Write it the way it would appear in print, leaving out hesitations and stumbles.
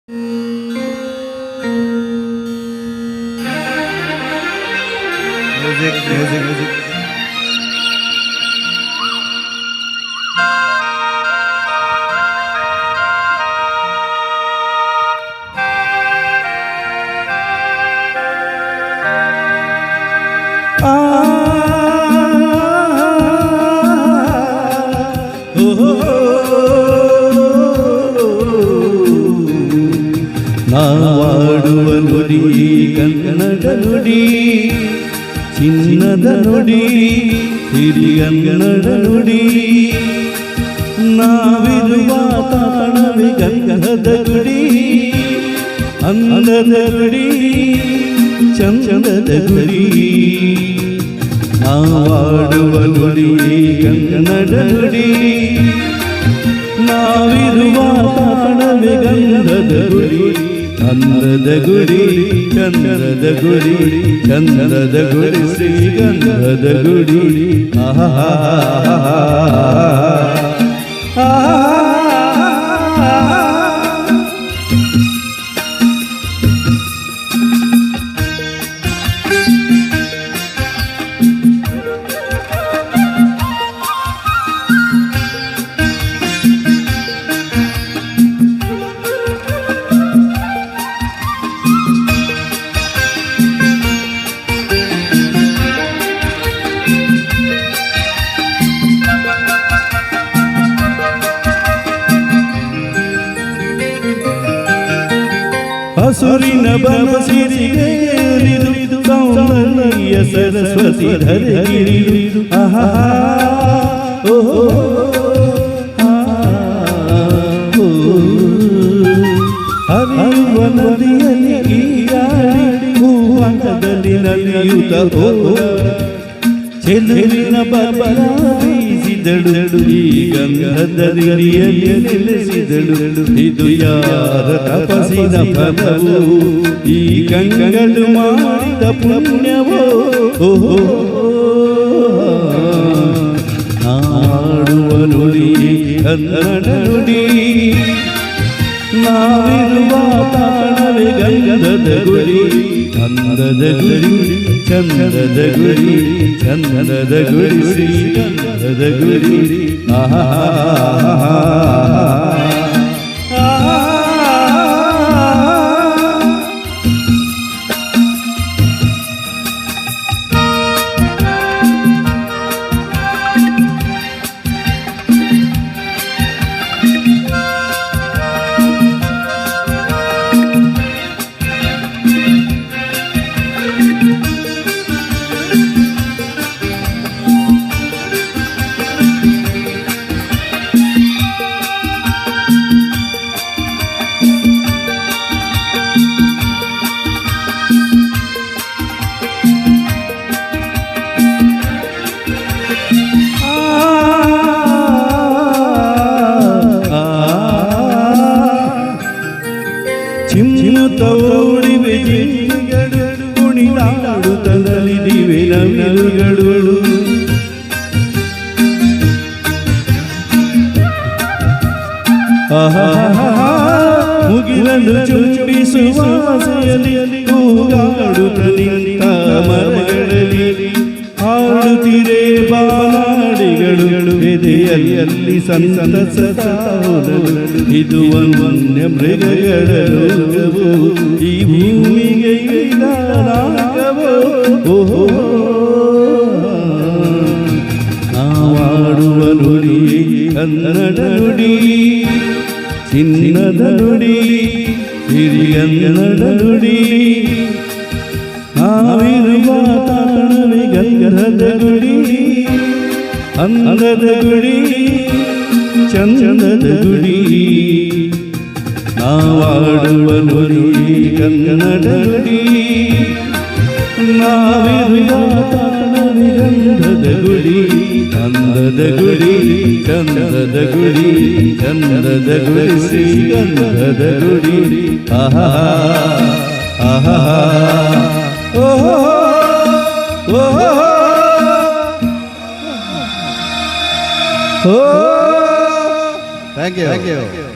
Music. ನಾವಾಡುವ ನುಡಿ ಕನ್ನಡ ನುಡಿ, ಚಿನ್ನದ ನುಡಿ, ಹಿರಿಯನ್ನಡ ನುಡಿ. ನಾವಿರುವ ತಾಣವೇ ಗಂಗದ ಗುಡಿ, ಅಂದದ ಗುಡಿ, ಚಂದದ ಗುಡಿ. ನಾವಾಡುವ ನುಡಿ ಕನ್ನಡ ನುಡಿ, ನಾವಿರುವ ತಾಣವೇ ಗಂಗದ ಗುಡಿ, ಚಂದದ ಗುಡಿ, ಚಂದದ ಗುಡಿ, ಚಂದದ ಗುಡಿ, ಶ್ರೀಗಂಧದ ಗುಡಿ. ಹಸುರಿನ ಬನಸಿರಿಗೇರಿದು ಸೌಂದರ್ಯ ಸರಸ್ವತಿ ಧರೆಗಿರಿದು. ಹರಿಯುವ ನದಿಯಲ್ಲಿ ಈಗಾಡಿ ಹೂವಂಗದಲ್ಲಿ ನಲಿಯುತ್ತ ಚೆಲುವಿನ ಬಬಲ ಬೀಸಿದಳು, ಈ ಗಂಧದ ದಿರಿಯಲ್ಲಿ ನೆಲೆಸಿದಳು. ಇದು ಯಾರ ತಪಸ್ಸಿನ ಫಲವೋ, ಈ ಗಂಗಗಳು ಮಾಡಿದ ಪುಣ್ಯವೋ. ನಾಡುವ ನುಡಿ ಕನ್ನಡ ನುಡಿ, ನಾವಿರುವ ತಾಣವೇ ಗಂಗದ ಗುಡಿ, ಚಂದದ ಗುಡಿ, ಚಂದದ ಗುಡಿ, ಚಂದದ ಗುಡಿ, ಶ್ರೀಗಂಧದ ಗುಡಿ. ಚಿಮ್ಮುತ್ತ ಓಡಿವೆ ಜಿಂಕೆಗಳು, ಕುಣಿದಾಡುತ್ತಲಿವೆ ನವಿಲುಗಳು. ಮುಗಿಲನ್ನು ಚುಂಬಿಸುವ ಆಸೆಯಲ್ಲಿ ಕೂಗಾಡುತ್ತ ನಿಂತ ಮರಗಳಲ್ಲಿ ಹಾಡುತ್ತಿರೆ ಬಾಲಾಡಿಗಳು, ಎದೆಯಲ್ಲಿ ಸಂತಸದ ಓಲಗಳು. ಇದು ವನ್ಯ ಮೃಗಗಳ ಲೋಕವೋ, ಈ ಭೂಮಿಗೆ ರಾಗವೋ. ನಾವಾಡುವ ನುಡಿ ಕನ್ನಡ ನುಡಿ, ಚಿನ್ನದ ನುಡಿ, ಹಿರಿಯನ್ನಡ ನುಡಿ. ನಾವಿರುವ ತಾಣವೇ ಗಂಗದ ಗುಡಿ, ಅಂದದ ಗುಡಿ, ಚಂದದ ಗುಡಿ. ನಾವಾಡುವ ನುಡಿ ಕನ್ನಡ ನುಡಿ, ನಾವಿರುವ ತಾಣವೇ ಗಂಗದ ಗುಡಿ, ಚಂದದ ಗುಡಿ, ಚಂದದ ಗುಡಿ, ಚಂದದ ಗುಡಿ, ಶ್ರೀಗಂಧದ ಗುಡಿ. Thank you.